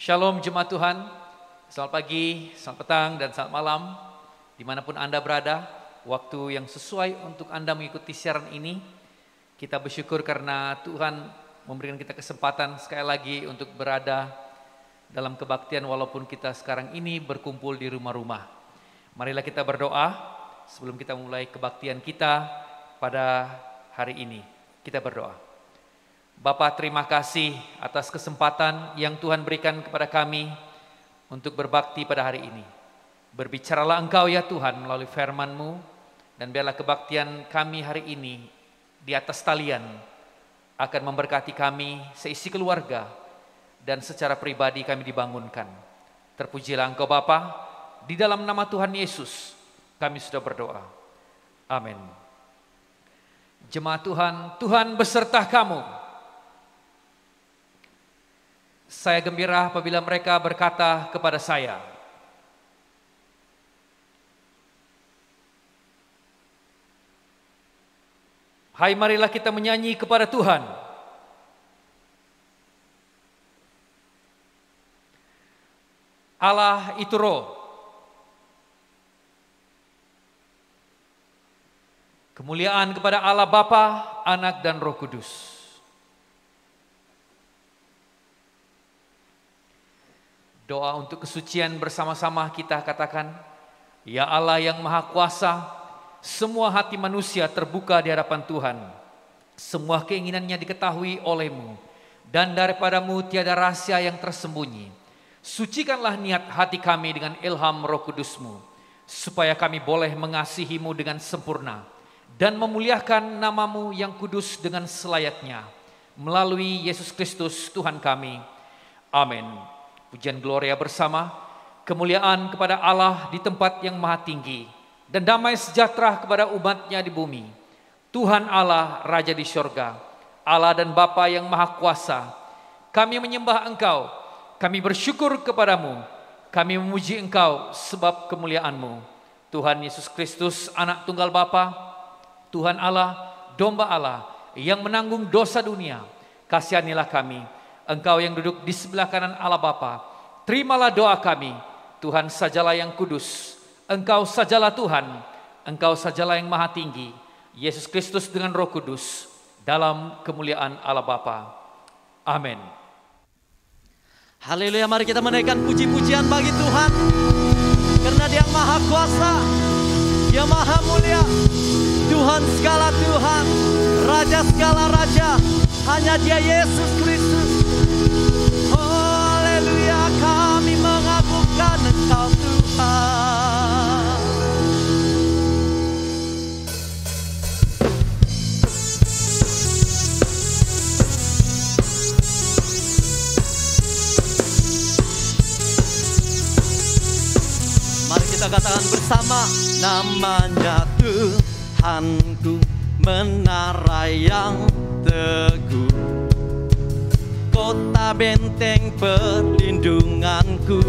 Shalom jemaat Tuhan, selamat pagi, selamat petang, dan selamat malam. Dimanapun Anda berada, waktu yang sesuai untuk Anda mengikuti siaran ini. Kita bersyukur karena Tuhan memberikan kita kesempatan sekali lagi untuk berada dalam kebaktian walaupun kita sekarang ini berkumpul di rumah-rumah. Marilah kita berdoa sebelum kita mulai kebaktian kita pada hari ini. Kita berdoa. Bapa, terima kasih atas kesempatan yang Tuhan berikan kepada kami untuk berbakti pada hari ini. Berbicaralah Engkau ya Tuhan melalui firman-Mu, dan biarlah kebaktian kami hari ini di atas talian akan memberkati kami seisi keluarga dan secara pribadi kami dibangunkan. Terpujilah Engkau Bapa, di dalam nama Tuhan Yesus kami sudah berdoa. Amin. Jemaat Tuhan, Tuhan beserta kamu. Saya gembira apabila mereka berkata kepada saya, hai, marilah kita menyanyi kepada Tuhan. Allah itu roh. Kemuliaan kepada Allah Bapa, Anak dan Roh Kudus. Doa untuk kesucian bersama-sama kita katakan, ya Allah yang Maha Kuasa, semua hati manusia terbuka di hadapan Tuhan. Semua keinginannya diketahui oleh-Mu, dan daripadamu tiada rahasia yang tersembunyi. Sucikanlah niat hati kami dengan ilham Roh Kudus-Mu, supaya kami boleh mengasihi-Mu dengan sempurna, dan memuliakan nama-Mu yang kudus dengan selayaknya. Melalui Yesus Kristus Tuhan kami. Amin. Pujian gloria bersama, kemuliaan kepada Allah di tempat yang maha tinggi, dan damai sejahtera kepada umat-Nya di bumi. Tuhan Allah, Raja di sorga, Allah dan Bapa yang maha kuasa, kami menyembah Engkau, kami bersyukur kepadamu, kami memuji Engkau sebab kemuliaan-Mu. Tuhan Yesus Kristus, Anak Tunggal Bapa, Tuhan Allah, Domba Allah, yang menanggung dosa dunia, kasihanilah kami. Engkau yang duduk di sebelah kanan Allah Bapa, terimalah doa kami. Tuhan sajalah yang kudus, Engkau sajalah Tuhan, Engkau sajalah yang maha tinggi. Yesus Kristus dengan Roh Kudus, dalam kemuliaan Allah Bapa. Amin. Haleluya, mari kita menaikkan puji-pujian bagi Tuhan, karena Dia maha kuasa, Dia maha mulia, Tuhan segala Tuhan, Raja segala Raja, hanya Dia Yesus Kristus. Haleluya, kami mengagungkan Engkau Tuhan. Mari kita katakan bersama, namanya Tuhanku, menara yang teguh, kota benteng perlindunganku,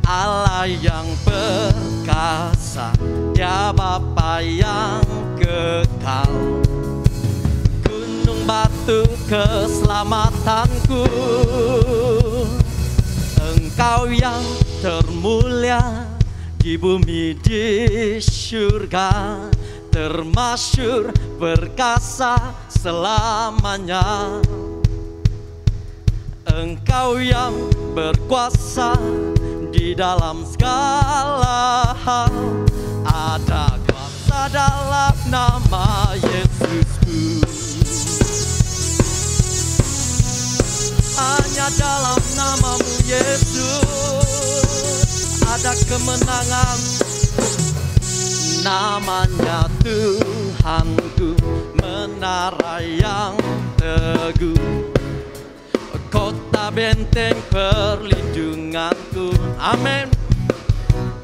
Allah yang perkasa, Dia Bapa yang kekal, gunung batu keselamatanku, Engkau yang termulia di bumi di surga, termasyhur perkasa selamanya. Engkau yang berkuasa di dalam segala hal, ada kuasa dalam nama Yesusku. Hanya dalam nama-Mu Yesus ada kemenangan. Namanya Tuhanku, menara yang teguh, kota benteng perlindunganku. Amin.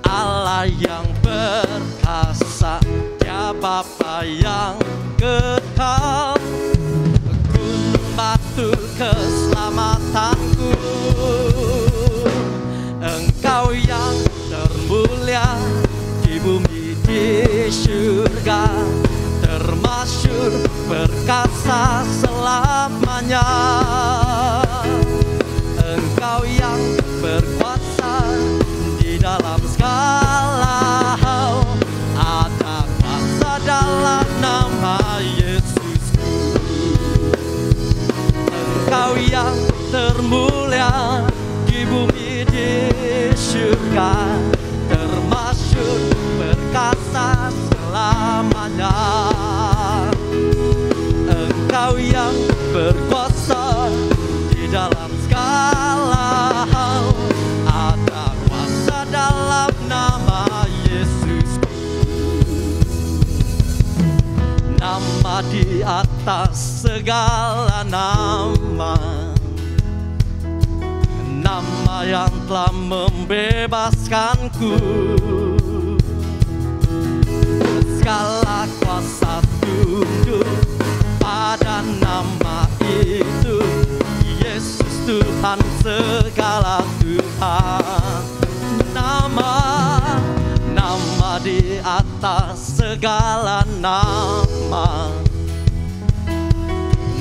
Allah yang perkasa, Dia Bapa yang kekal, gunung batu keselamatanku, Engkau yang termulia di bumi di surga, termasyhur perkasa selamanya. Yesusku. Engkau yang termulia di bumi di surga, termasyhur perkasa selamanya. Engkau yang berkuasa di dalam segala hal, ada kuasa dalam nama Yesusku. Nama di atas segala nama, nama yang telah membebaskanku. Segala kuasa tunduk pada nama itu, Yesus Tuhan segala Tuhan. Nama di atas segala nama,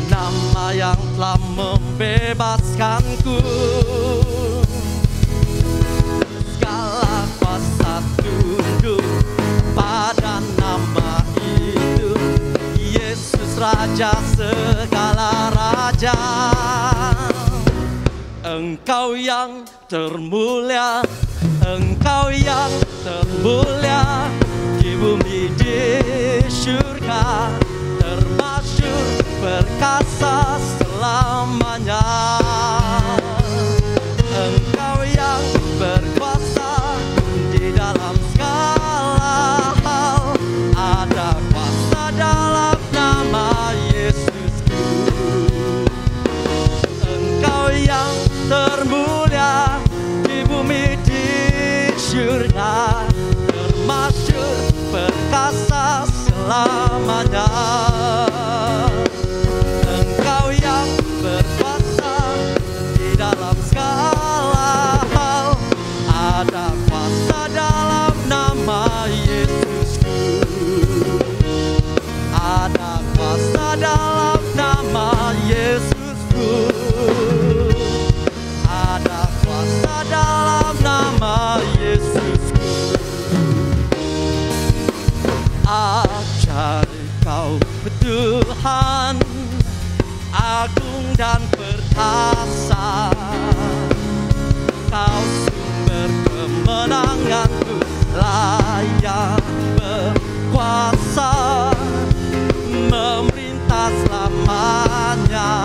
nama yang telah membebaskanku. Segala kuasa tunduk pada nama itu, Yesus Raja segala raja. Engkau yang termulia, Engkau yang termulia di bumi di surga, termasyhur perkasa selamanya. Engkau yang berkuasa di dalam segala hal, ada kuasa dalam nama Yesusku. Engkau yang termulia di bumi di surga, termasyhur perkasa selamanya. Engkau yang berkuasa di dalam segala hal, ada kuasa dalam nama Yesusku. Ada kuasa dalam nama Yesusku. Ada kuasa dalam nama Yesusku. Ajaib Kau Tuhan, agung dan perkasa. Kau sumber kemenanganku, layak berkuasa, memerintah selamanya.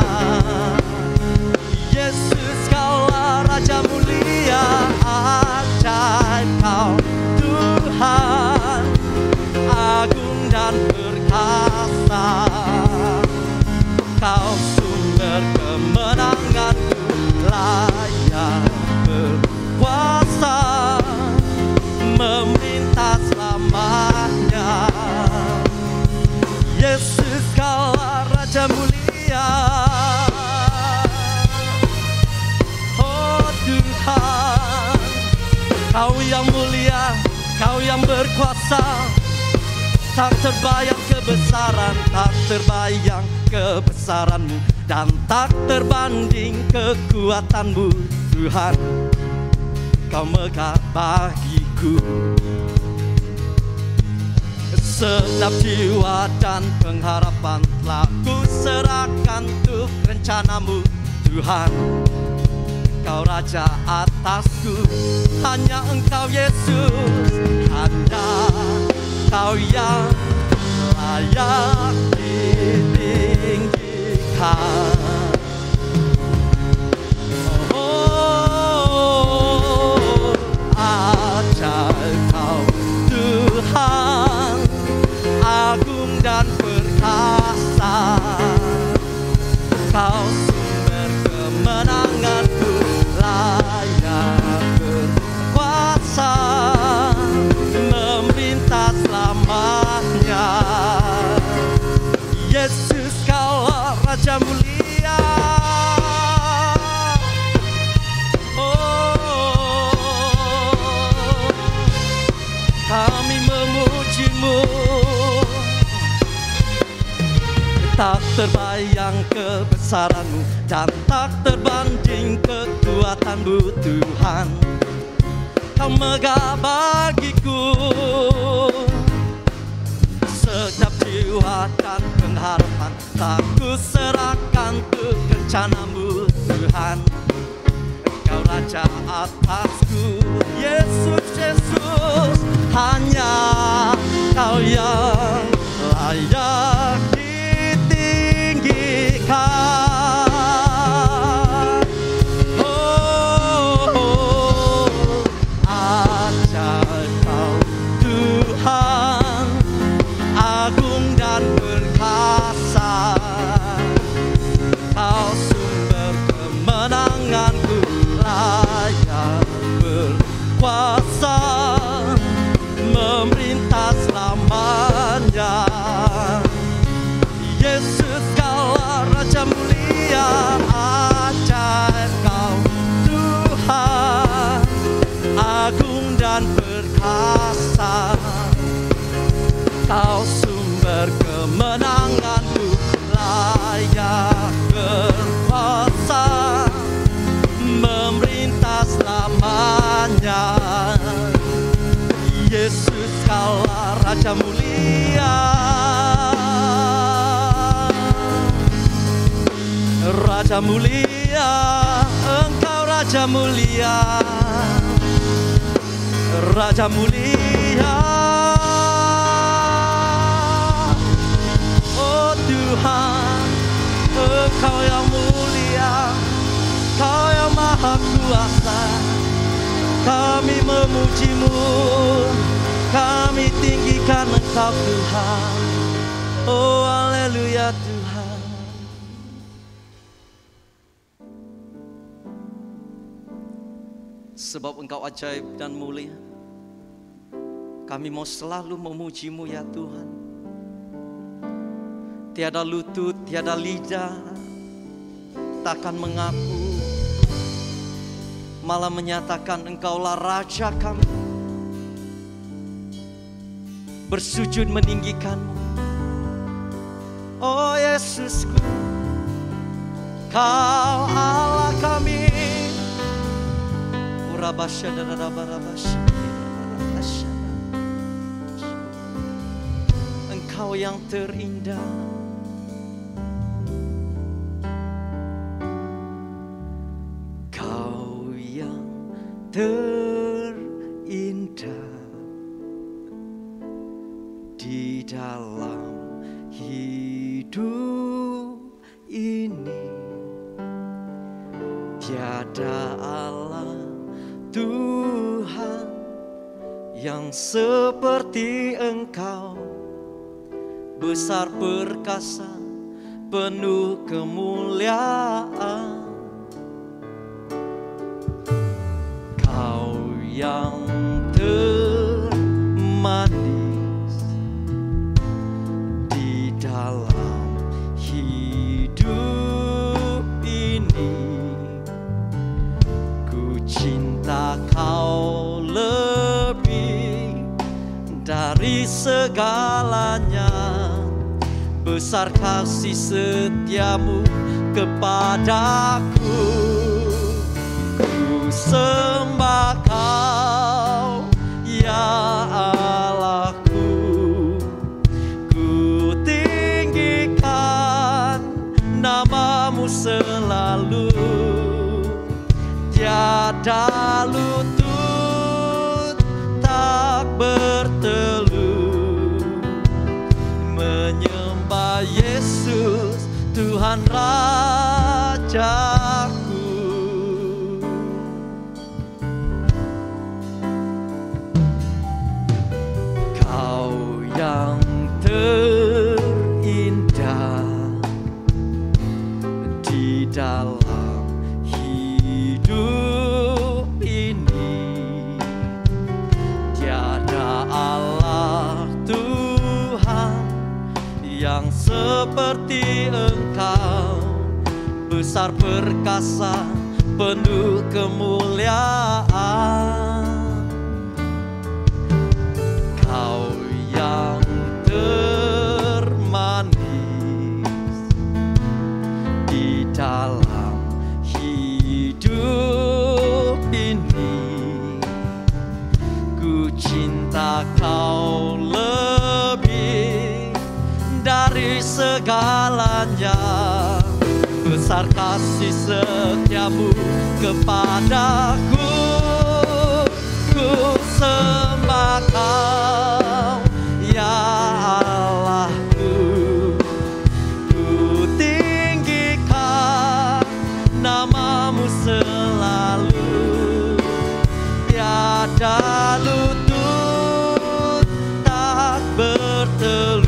Yesus Kaulah Raja mulia, ajaib Kau Tuhan, agung dan perkasa. Kau sumber kemenanganku, layak berkuasa, memerintah selamanya. Yesus Kaulah Raja mulia, oh Tuhan. Kau yang mulia, Kau yang berkuasa, tak terbayang kebesaran, tak terbayang kebesaran-Mu, dan tak terbanding kekuatan-Mu Tuhan. Kau megah bagiku. Segenap jiwa dan pengharapan telah ku serahkan untuk rencana-Mu Tuhan. Kau Raja atasku, hanya Engkau Yesus, hanya Kau yang layak ditinggikan. Oh, ajaib Kau Tuhan, agung dan perkasa. Kau sumber kemenanganku, layak berkuasa, memerintah selamanya. Yesus Kaulah Raja mulia, oh, kami memuji-Mu. Tak terbayang kebesaran-Mu, dan tak terbanding kekuatan-Mu Tuhan. Kau megah bagiku. segenap jiwa dan pengharapan tak ku serahkan untuk rencanamu Tuhan. Engkau Raja atasku, Yesus, Yesus, hanya Kau yang layak ditinggikan. Oh, ajaib Kau Tuhan, agung dan perkasa. Kau sumber kemenanganku, layak berkuasa, memerintah selamanya. Yesus, Kaulah Raja mulia, ajaib Kau Tuhan, agung dan perkasa. Kau sumber kemenanganku, layak berkuasa, memerintah selamanya. Yesus, Kaulah Raja mulia, Raja mulia, Engkau Raja mulia, Raja mulia. Oh Tuhan, Engkau yang mulia, Kau yang maha kuasa. Kami memuji-Mu, kami tinggikan Engkau Tuhan. Oh haleluya Tuhan. Sebab Engkau ajaib dan mulia, kami mau selalu memuji-Mu ya Tuhan. Tiada lutut, tiada lidah takkan mengaku, malah menyatakan Engkaulah Raja kami. Bersujud meninggikan-Mu, oh Yesusku, Kau Allah kami. Engkau yang terindah, Kau yang terindah di dalam hidup ini. Tiada Allah Tuhan yang seperti Engkau, besar perkasa, penuh kemuliaan. Kau yang termanis di dalam hidup ini. Ku cinta Kau lebih dari segalanya. Besar kasih setiamu kepadaku. Ku sembah Kau ya Allahku. Ku tinggikan nama-Mu selalu. Tiada lutut tak bertelut menyembah Yesus Tuhan Rajaku. Kau yang terindah di dalam hidup ini. Tiada Allah Tuhan yang seperti Engkau, besar perkasa, penuh kemuliaan. Kau yang termanis di dalam hidup ini. Ku cinta Kau lebih segalanya. Besar kasih setiamu kepadaku, ku sembah Kau ya Allahku. Ku tinggikan namamu selalu, tiada lutut tak bertelut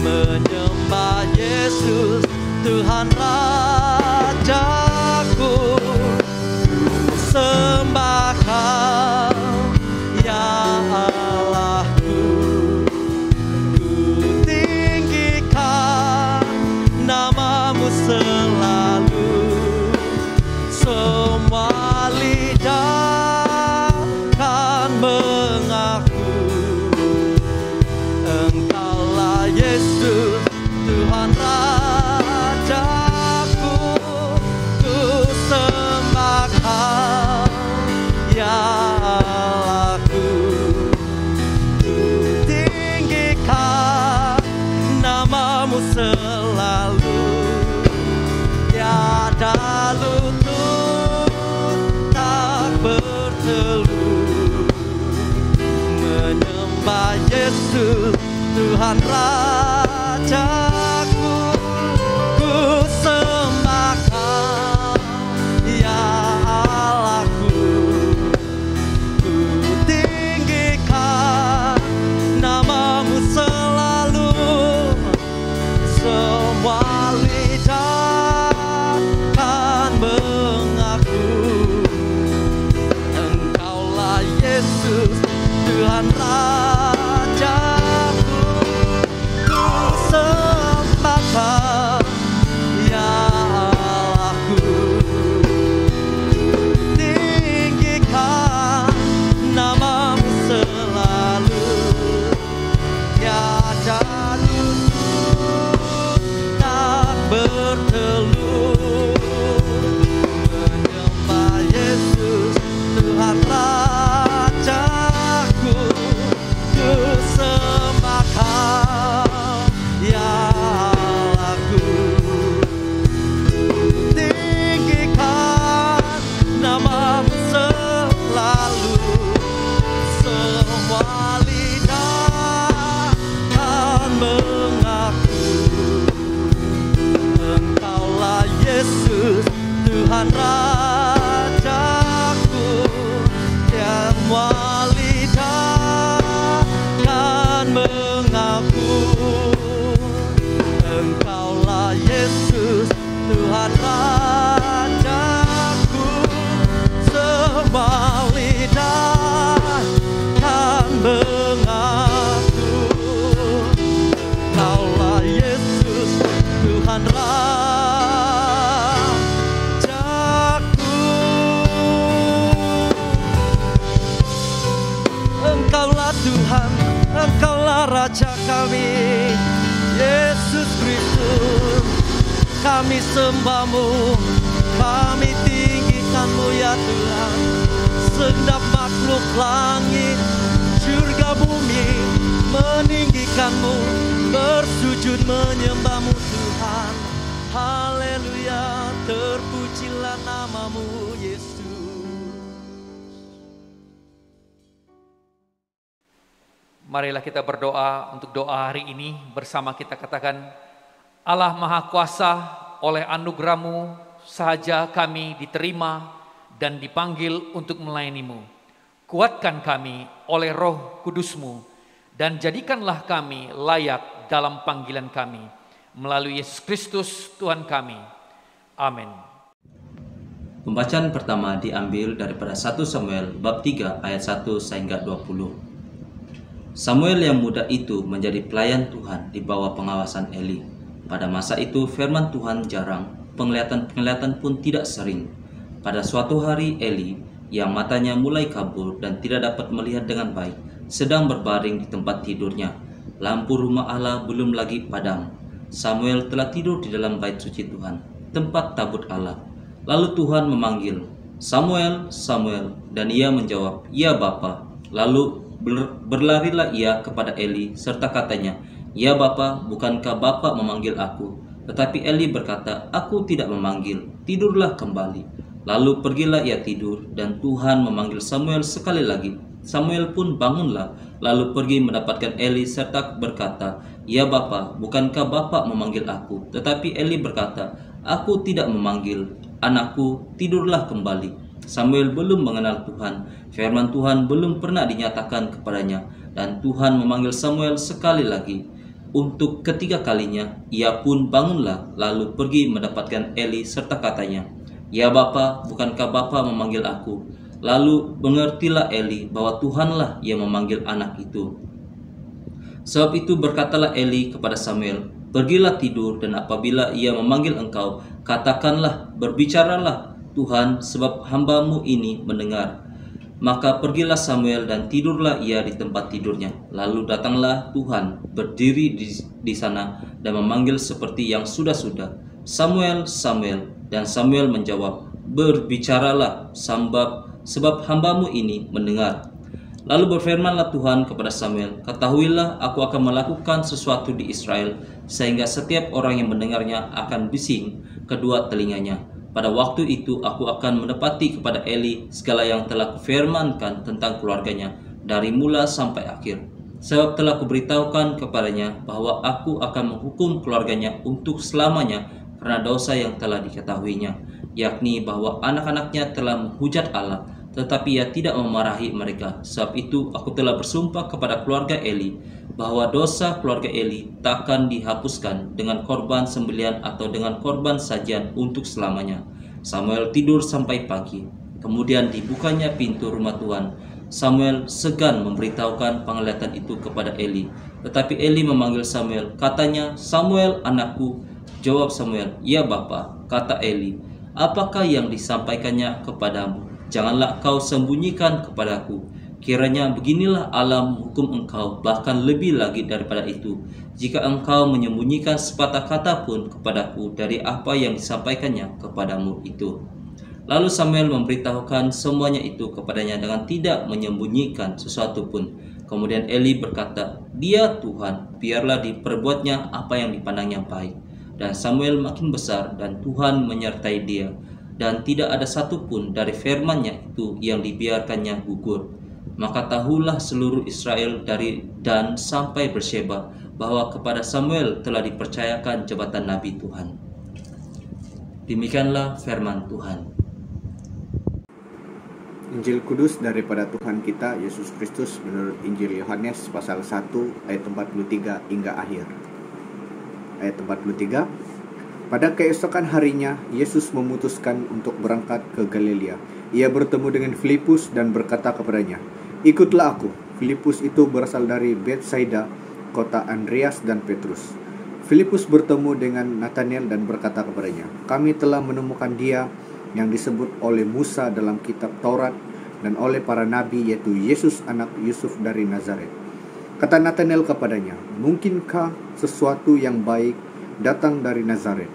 menyembah Yesus Tuhan Rajaku. Ku sembah Kau ya Allahku. Ku tinggikan namamu selalu, semua lidah kan mengaku Engkaulah Yesus Tuhan Rajaku. Ku sembah Kau ya Allahku. Ku tinggikan namamu selalu, tiada lutut tak bertelut menyembah Yesus Tuhan Rajaku. Ku sembah Kau ya Allahku. Ku tinggikan namamu selalu, semua lidah kan mengaku Engkaulah Yesus Tuhan Rajaku. Ku sembah Kau ya Allahku. Tinggikan namamu selalu, tiada lutut tak bertelut menyembah Yesus Tuhan Rajaku. Ku sembah Kau ya Allahku. Tinggikan namamu selalu, semua lidah kan mengaku Engkaulah Yesus Tuhan Rajaku. Semua lidah kan mengaku Engkaulah Yesus Tuhan Rajaku. Semua lidah kan mengaku Engkaulah Yesus Tuhan Rajaku. Engkaulah Tuhan, Engkaulah Raja kami, Yesus Kristus. Kami sembah-Mu, kami tinggikan-Mu ya Tuhan. Segenap makhluk langit, surga bumi meninggikan-Mu, bersujud menyembah-Mu Tuhan. Haleluya, terpujilah nama-Mu Yesus. Marilah kita berdoa untuk doa hari ini bersama. Kita katakan, Allah Maha Kuasa, oleh anugerah-Mu sahaja kami diterima dan dipanggil untuk melayani-Mu. Kuatkan kami oleh Roh Kudus-Mu dan jadikanlah kami layak dalam panggilan kami. Melalui Yesus Kristus Tuhan kami. Amin. Pembacaan pertama diambil daripada 1 Samuel bab 3 ayat 1 sehingga 20. Samuel yang muda itu menjadi pelayan Tuhan di bawah pengawasan Eli. Pada masa itu firman Tuhan jarang, penglihatan pun tidak sering. Pada suatu hari Eli, yang matanya mulai kabur dan tidak dapat melihat dengan baik, sedang berbaring di tempat tidurnya. Lampu rumah Allah belum lagi padam. Samuel telah tidur di dalam bait suci Tuhan, tempat tabut Allah. Lalu Tuhan memanggil, "Samuel, Samuel," dan ia menjawab, "Ya Bapa." Lalu berlarilah ia kepada Eli serta katanya, "Ya Bapa, bukankah Bapa memanggil aku?" Tetapi Eli berkata, "Aku tidak memanggil, tidurlah kembali." Lalu pergilah ia tidur, dan Tuhan memanggil Samuel sekali lagi. Samuel pun bangunlah, lalu pergi mendapatkan Eli serta berkata, "Ya Bapa, bukankah Bapa memanggil aku?" Tetapi Eli berkata, "Aku tidak memanggil, anakku, tidurlah kembali." Samuel belum mengenal Tuhan, firman Tuhan belum pernah dinyatakan kepadanya, dan Tuhan memanggil Samuel sekali lagi. Untuk ketiga kalinya, ia pun bangunlah, lalu pergi mendapatkan Eli serta katanya, "Ya Bapa, bukankah Bapa memanggil aku?" Lalu mengertilah Eli bahwa Tuhanlah yang memanggil anak itu. Sebab itu berkatalah Eli kepada Samuel, "Pergilah tidur, dan apabila ia memanggil engkau, katakanlah, berbicaralah Tuhan, sebab hambamu ini mendengar." Maka pergilah Samuel dan tidurlah ia di tempat tidurnya. Lalu datanglah Tuhan berdiri di sana dan memanggil seperti yang sudah-sudah, "Samuel, Samuel." Dan Samuel menjawab, "Berbicaralah, sebab hambamu ini mendengar." Lalu berfirmanlah Tuhan kepada Samuel, "Ketahuilah, aku akan melakukan sesuatu di Israel, sehingga setiap orang yang mendengarnya akan bising kedua telinganya. Pada waktu itu aku akan menepati kepada Eli segala yang telah kufirmankan tentang keluarganya dari mula sampai akhir. Sebab telah kuberitahukan kepadanya bahwa aku akan menghukum keluarganya untuk selamanya karena dosa yang telah diketahuinya, yakni bahwa anak-anaknya telah menghujat Allah, tetapi ia tidak memarahi mereka. Sebab itu aku telah bersumpah kepada keluarga Eli bahwa dosa keluarga Eli takkan dihapuskan dengan korban sembelihan atau dengan korban sajian untuk selamanya." Samuel tidur sampai pagi. Kemudian dibukanya pintu rumah Tuhan. Samuel segan memberitahukan penglihatan itu kepada Eli. Tetapi Eli memanggil Samuel. Katanya, "Samuel, anakku." Jawab Samuel, "Ya Bapa." Kata Eli, "Apakah yang disampaikannya kepadamu? Janganlah kau sembunyikan kepadaku. Kiranya beginilah Allah menghukum engkau, bahkan lebih lagi daripada itu, jika engkau menyembunyikan sepatah kata pun kepadaku dari apa yang disampaikannya kepadamu itu." Lalu Samuel memberitahukan semuanya itu kepadanya dengan tidak menyembunyikan sesuatu pun. Kemudian Eli berkata, "Dia Tuhan, biarlah diperbuatnya apa yang dipandangnya baik." Dan Samuel makin besar, dan Tuhan menyertai dia, dan tidak ada satupun dari firman-Nya itu yang dibiarkannya gugur. Maka tahulah seluruh Israel dari Dan sampai Beersheba bahwa kepada Samuel telah dipercayakan jabatan Nabi Tuhan. Demikianlah firman Tuhan. Injil Kudus daripada Tuhan kita Yesus Kristus menurut Injil Yohanes pasal 1 ayat 43 hingga akhir. Ayat 43. Pada keesokan harinya, Yesus memutuskan untuk berangkat ke Galilea. Ia bertemu dengan Filipus dan berkata kepadanya, "Ikutlah aku." Filipus itu berasal dari Betsaida, kota Andreas dan Petrus. Filipus bertemu dengan Nathanael dan berkata kepadanya, "Kami telah menemukan Dia yang disebut oleh Musa dalam kitab Taurat dan oleh para nabi, yaitu Yesus anak Yusuf dari Nazaret." Kata Nathanael kepadanya, "Mungkinkah sesuatu yang baik datang dari Nazaret?"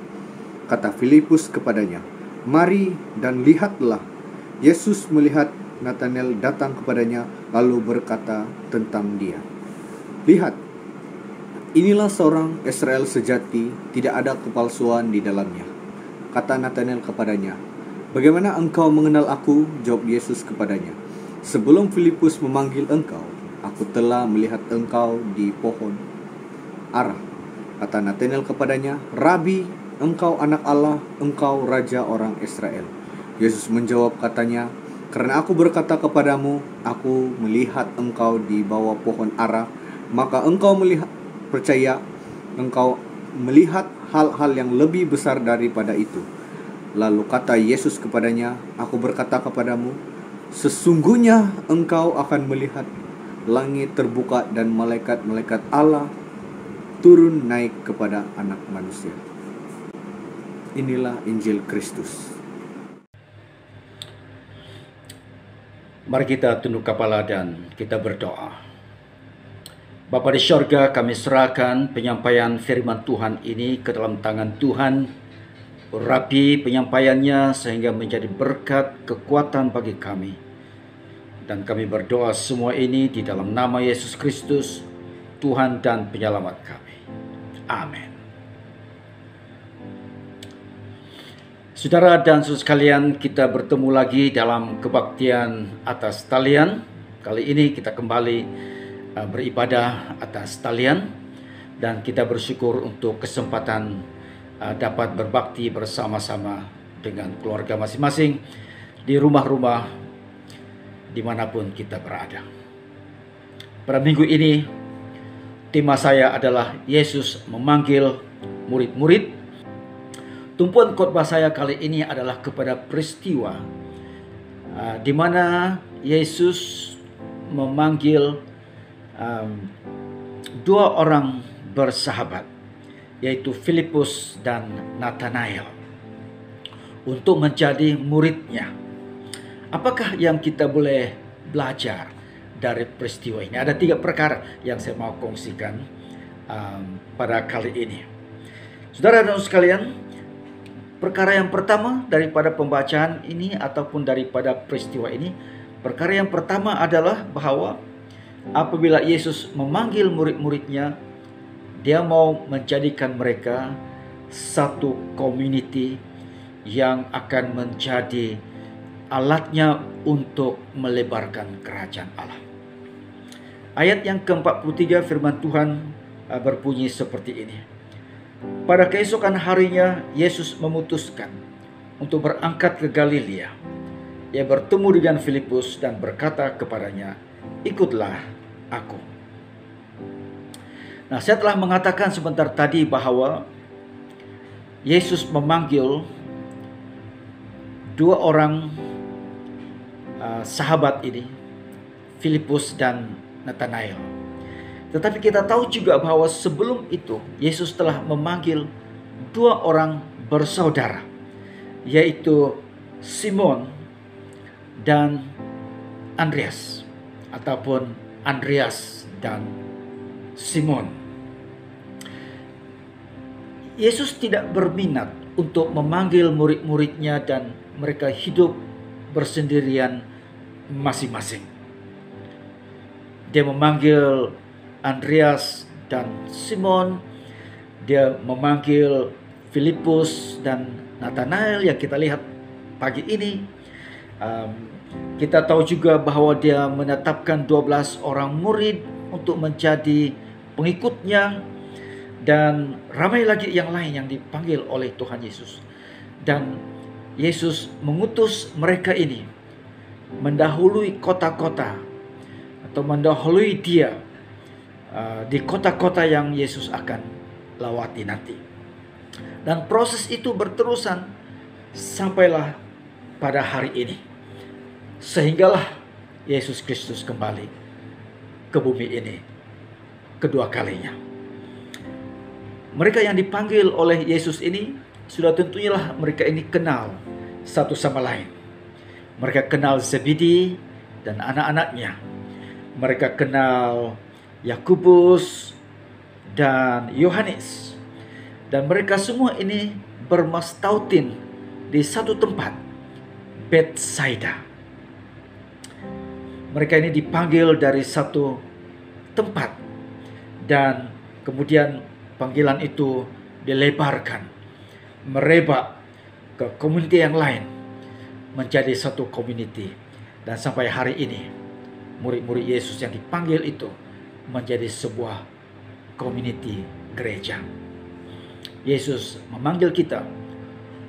Kata Filipus kepadanya, "Mari dan lihatlah." Yesus melihat Nathanael datang kepadanya, lalu berkata tentang dia, "Lihat, inilah seorang Israel sejati, tidak ada kepalsuan di dalamnya." Kata Nathanael kepadanya, "Bagaimana engkau mengenal aku?" Jawab Yesus kepadanya, "Sebelum Filipus memanggil engkau, aku telah melihat engkau di pohon ara." Kata Nathanael kepadanya, "Rabi, engkau anak Allah, engkau raja orang Israel." Yesus menjawab katanya, "Karena aku berkata kepadamu, aku melihat engkau di bawah pohon ara, maka engkau percaya, engkau melihat hal-hal yang lebih besar daripada itu." Lalu kata Yesus kepadanya, "Aku berkata kepadamu, sesungguhnya engkau akan melihat langit terbuka dan malaikat-malaikat Allah turun naik kepada Anak Manusia." Inilah Injil Kristus. Mari kita tunduk kepala dan kita berdoa. Bapa di sorga, kami serahkan penyampaian firman Tuhan ini ke dalam tangan Tuhan. Urapi penyampaiannya sehingga menjadi berkat, kekuatan bagi kami. Dan kami berdoa semua ini di dalam nama Yesus Kristus, Tuhan dan Penyelamat kami. Amin. Saudara dan saudara sekalian, kita bertemu lagi dalam kebaktian atas talian. Kali ini kita kembali beribadah atas talian, dan kita bersyukur untuk kesempatan dapat berbakti bersama-sama dengan keluarga masing-masing di rumah-rumah dimanapun kita berada. Pada minggu ini, tema saya adalah Yesus memanggil murid-murid. Tumpuan khotbah saya kali ini adalah kepada peristiwa di mana Yesus memanggil dua orang bersahabat, yaitu Filipus dan Nathanael, untuk menjadi muridnya. Apakah yang kita boleh belajar dari peristiwa ini? Ada 3 perkara yang saya mau kongsikan pada kali ini. Saudara dan sekalian, perkara yang pertama daripada pembacaan ini ataupun daripada peristiwa ini, perkara yang pertama adalah bahwa apabila Yesus memanggil murid-muridnya, dia mau menjadikan mereka satu community yang akan menjadi alatnya untuk melebarkan kerajaan Allah. Ayat yang ke-43 firman Tuhan berbunyi seperti ini. Pada keesokan harinya, Yesus memutuskan untuk berangkat ke Galilea. Ia bertemu dengan Filipus dan berkata kepadanya, "Ikutlah aku." Nah, saya telah mengatakan sebentar tadi bahwa Yesus memanggil dua orang sahabat ini, Filipus dan Nathanael. Tetapi kita tahu juga bahwa sebelum itu Yesus telah memanggil dua orang bersaudara, yaitu Simon dan Andreas, ataupun Andreas dan Simon. Yesus tidak berminat untuk memanggil murid-muridnya dan mereka hidup bersendirian masing-masing. Dia memanggil Andreas dan Simon, dia memanggil Filipus dan Nathanael yang kita lihat pagi ini. Kita tahu juga bahwa dia menetapkan 12 orang murid untuk menjadi pengikutnya, dan ramai lagi yang lain yang dipanggil oleh Tuhan Yesus. Dan Yesus mengutus mereka ini mendahului kota-kota atau mendahului dia di kota-kota yang Yesus akan lawati nanti. Dan proses itu berterusan sampailah pada hari ini, sehinggalah Yesus Kristus kembali ke bumi ini kedua kalinya. Mereka yang dipanggil oleh Yesus ini sudah tentunya lah mereka ini kenal satu sama lain. Mereka kenal Zebedi dan anak-anaknya. Mereka kenal Yakobus dan Yohanes, dan mereka semua ini bermastautin di satu tempat, Betsaida. Mereka ini dipanggil dari satu tempat, dan kemudian panggilan itu dilebarkan, merebak ke komuniti yang lain, menjadi satu komuniti, dan sampai hari ini murid-murid Yesus yang dipanggil itu menjadi sebuah community gereja. Yesus memanggil kita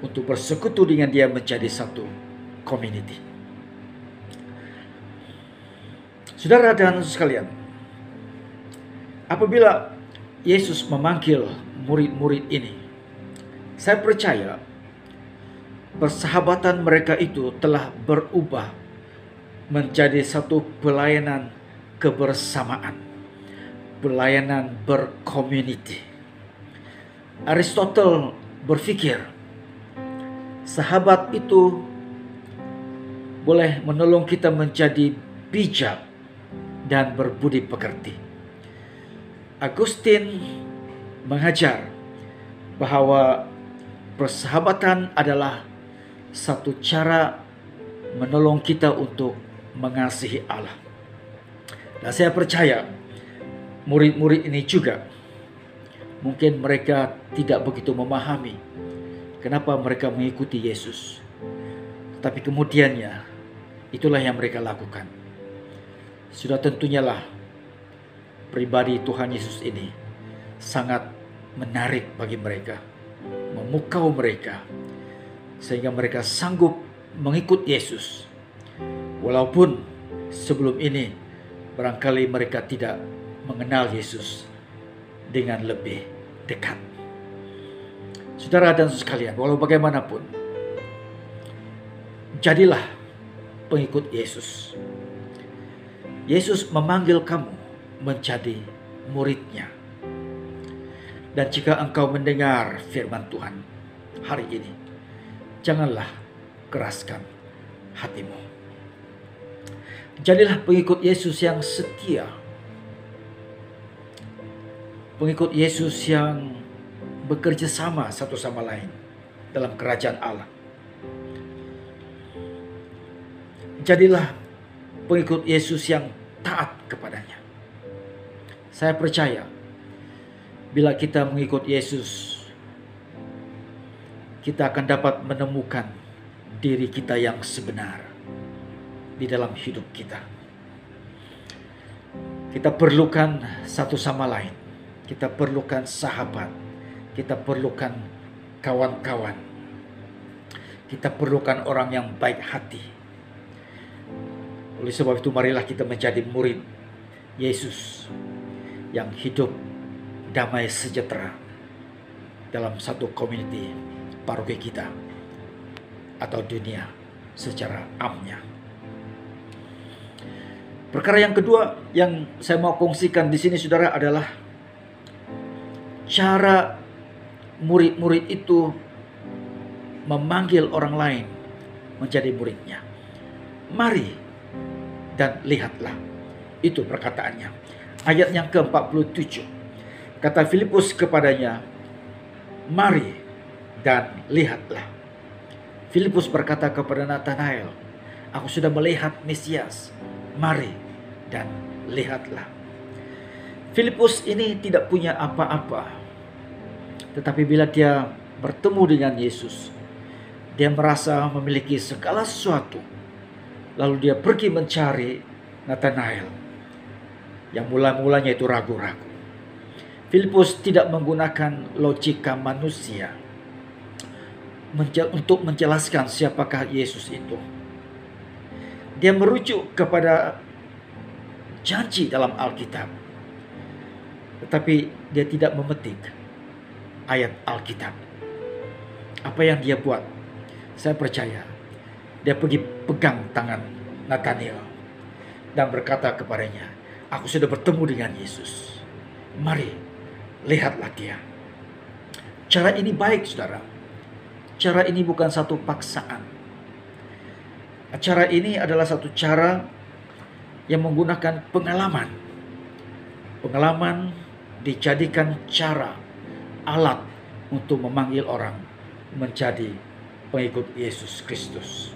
untuk bersekutu dengan dia menjadi satu community. Saudara dan sekalian, apabila Yesus memanggil murid-murid ini, saya percaya persahabatan mereka itu telah berubah menjadi satu pelayanan kebersamaan, pelayanan berkomuniti. Aristotle berpikir sahabat itu boleh menolong kita menjadi bijak dan berbudi pekerti. Agustin mengajar bahwa persahabatan adalah satu cara menolong kita untuk mengasihi Allah. Dan saya percaya murid-murid ini juga Mungkin mereka tidak begitu memahami kenapa mereka mengikuti Yesus. Tapi kemudiannya, itulah yang mereka lakukan. Sudah tentunya lah pribadi Tuhan Yesus ini sangat menarik bagi mereka, memukau mereka, sehingga mereka sanggup mengikut Yesus. Walaupun sebelum ini barangkali mereka tidak mengenal Yesus dengan lebih dekat. Saudara dan sekalian, walau bagaimanapun, jadilah pengikut Yesus. Yesus memanggil kamu menjadi murid-Nya. Dan jika engkau mendengar firman Tuhan hari ini, janganlah keraskan hatimu. Jadilah pengikut Yesus yang setia. Pengikut Yesus yang bekerja sama satu sama lain dalam kerajaan Allah. Jadilah pengikut Yesus yang taat kepadanya. Saya percaya bila kita mengikut Yesus, kita akan dapat menemukan diri kita yang sebenar di dalam hidup kita. Kita perlukan satu sama lain. Kita perlukan sahabat. Kita perlukan kawan-kawan. Kita perlukan orang yang baik hati. Oleh sebab itu marilah kita menjadi murid Yesus yang hidup damai sejahtera dalam satu community paroki kita atau dunia secara amnya. Perkara yang kedua yang saya mau kongsikan di sini, saudara, adalah cara murid-murid itu memanggil orang lain menjadi muridnya. Mari dan lihatlah. Itu perkataannya. Ayat yang ke-47. Kata Filipus kepadanya, mari dan lihatlah. Filipus berkata kepada Nathanael, aku sudah melihat Mesias. Mari dan lihatlah. Filipus ini tidak punya apa-apa. Tetapi bila dia bertemu dengan Yesus, dia merasa memiliki segala sesuatu. Lalu dia pergi mencari Nathanael yang mula-mulanya itu ragu-ragu. Filipus tidak menggunakan logika manusia untuk menjelaskan siapakah Yesus itu. Dia merujuk kepada janji dalam Alkitab. Tetapi dia tidak memetik ayat Alkitab. Apa yang dia buat? Saya percaya dia pergi pegang tangan Nathanael dan berkata kepadanya, aku sudah bertemu dengan Yesus. Mari, lihatlah dia. Cara ini baik, saudara. Cara ini bukan satu paksaan. Cara ini adalah satu cara yang menggunakan pengalaman. Pengalaman dijadikan cara, alat untuk memanggil orang menjadi pengikut Yesus Kristus.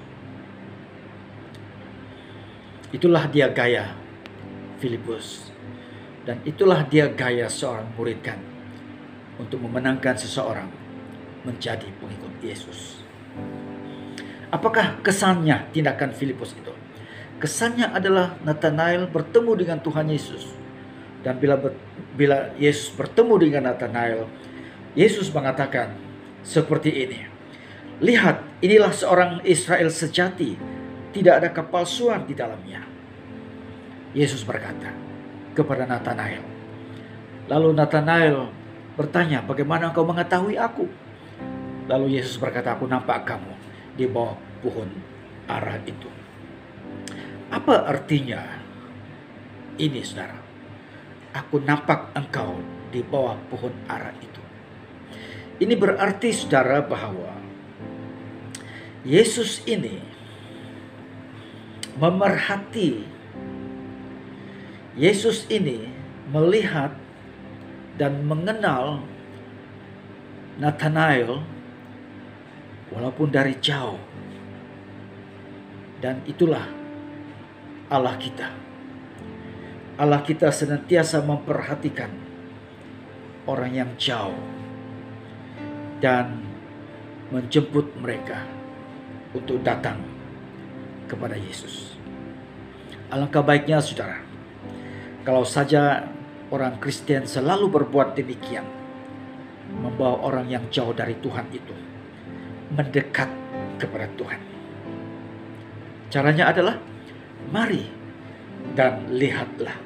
Itulah dia gaya Filipus. Dan itulah dia gaya seorang murid kan, untuk memenangkan seseorang menjadi pengikut Yesus. Apakah kesannya tindakan Filipus itu? Kesannya adalah Nathanael bertemu dengan Tuhan Yesus. Dan bila Yesus bertemu dengan Nathanael, Yesus mengatakan seperti ini. Lihat, inilah seorang Israel sejati. Tidak ada kepalsuan di dalamnya. Yesus berkata kepada Nathanael. Lalu Nathanael bertanya, bagaimana engkau mengetahui aku? Lalu Yesus berkata, aku nampak kamu di bawah pohon ara itu. Apa artinya ini, saudara? Aku nampak engkau di bawah pohon ara itu. Ini berarti, saudara, bahwa Yesus ini memerhati. Yesus ini melihat dan mengenal Nathanael walaupun dari jauh. Dan itulah Allah kita. Allah kita senantiasa memperhatikan orang yang jauh dan menjemput mereka untuk datang kepada Yesus. Alangkah baiknya saudara, kalau saja orang Kristen selalu berbuat demikian, membawa orang yang jauh dari Tuhan itu mendekat kepada Tuhan. Caranya adalah mari dan lihatlah.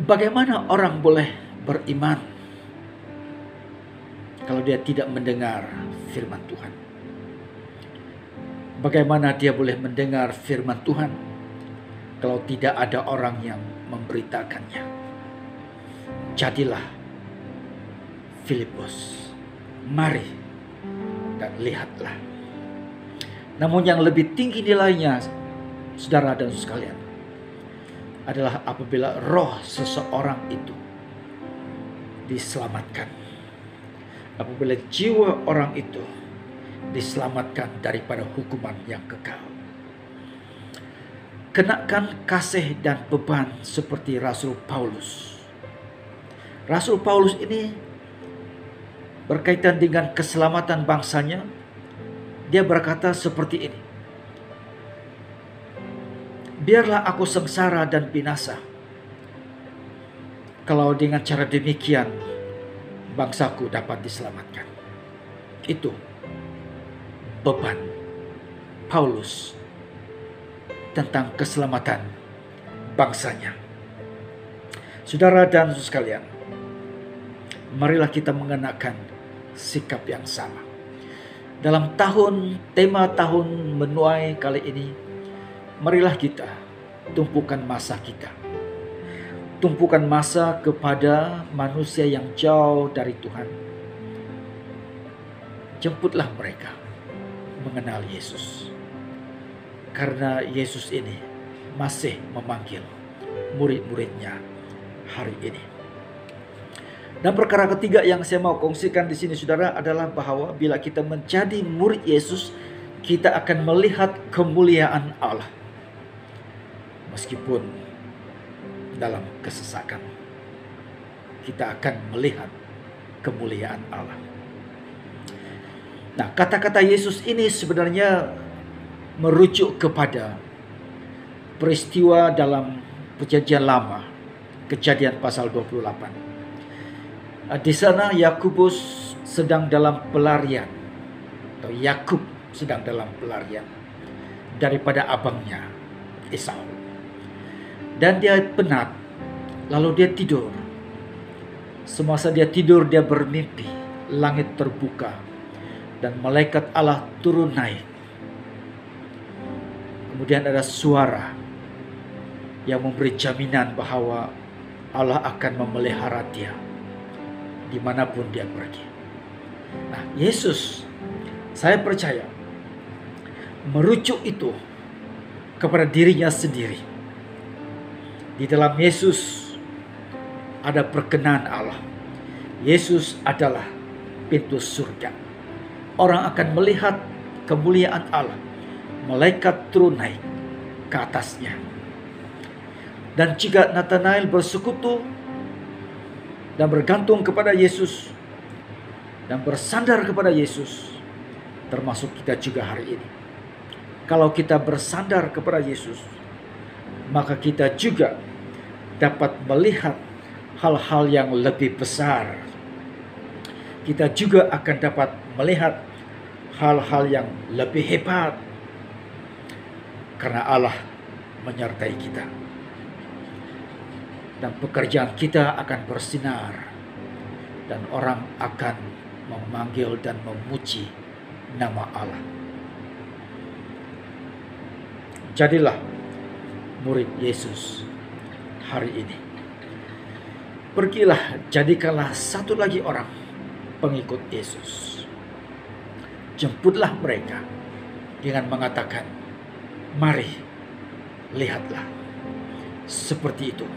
Bagaimana orang boleh beriman kalau dia tidak mendengar firman Tuhan? Bagaimana dia boleh mendengar firman Tuhan kalau tidak ada orang yang memberitakannya? Jadilah Filipus, mari dan lihatlah. Namun yang lebih tinggi nilainya, saudara dan sekalian, adalah apabila roh seseorang itu diselamatkan. Apabila jiwa orang itu diselamatkan daripada hukuman yang kekal. Kenakan kasih dan beban seperti Rasul Paulus. Rasul Paulus ini berkaitan dengan keselamatan bangsanya. Dia berkata seperti ini. Biarlah aku sengsara dan binasa, kalau dengan cara demikian bangsaku dapat diselamatkan. Itu beban Paulus tentang keselamatan bangsanya. Saudara dan sekalian, marilah kita mengenakan sikap yang sama. Dalam tema tahun menuai kali ini, marilah kita tumpukan masa kita. Tumpukan masa kepada manusia yang jauh dari Tuhan. Jemputlah mereka mengenal Yesus. Karena Yesus ini masih memanggil murid-muridnya hari ini. Dan perkara ketiga yang saya mau kongsikan di sini saudara adalah bahwa bila kita menjadi murid Yesus, kita akan melihat kemuliaan Allah. Meskipun dalam kesesakan, kita akan melihat kemuliaan Allah. Nah, kata-kata Yesus ini sebenarnya merujuk kepada peristiwa dalam Perjanjian Lama, Kejadian pasal 28. Di sana Yakubus sedang dalam pelarian, atau Yakub sedang dalam pelarian daripada abangnya Esau. Dan dia penat, lalu dia tidur. Semasa dia tidur, dia bermimpi, langit terbuka dan malaikat Allah turun naik. Kemudian ada suara yang memberi jaminan bahwa Allah akan memelihara dia dimanapun dia pergi. Nah, Yesus, saya percaya, merujuk itu kepada dirinya sendiri. Di dalam Yesus ada perkenan Allah. Yesus adalah pintu surga. Orang akan melihat kemuliaan Allah. Malaikat turun naik ke atasnya. Dan jika Nathanael bersekutu dan bergantung kepada Yesus dan bersandar kepada Yesus, termasuk kita juga hari ini. Kalau kita bersandar kepada Yesus, maka kita juga dapat melihat hal-hal yang lebih besar. Kita juga akan dapat melihat hal-hal yang lebih hebat, karena Allah menyertai kita. Dan pekerjaan kita akan bersinar, dan orang akan memanggil dan memuji nama Allah. Jadilah murid Yesus hari ini. Pergilah, jadikanlah satu lagi orang pengikut Yesus. Jemputlah mereka dengan mengatakan, mari, lihatlah. Seperti itu.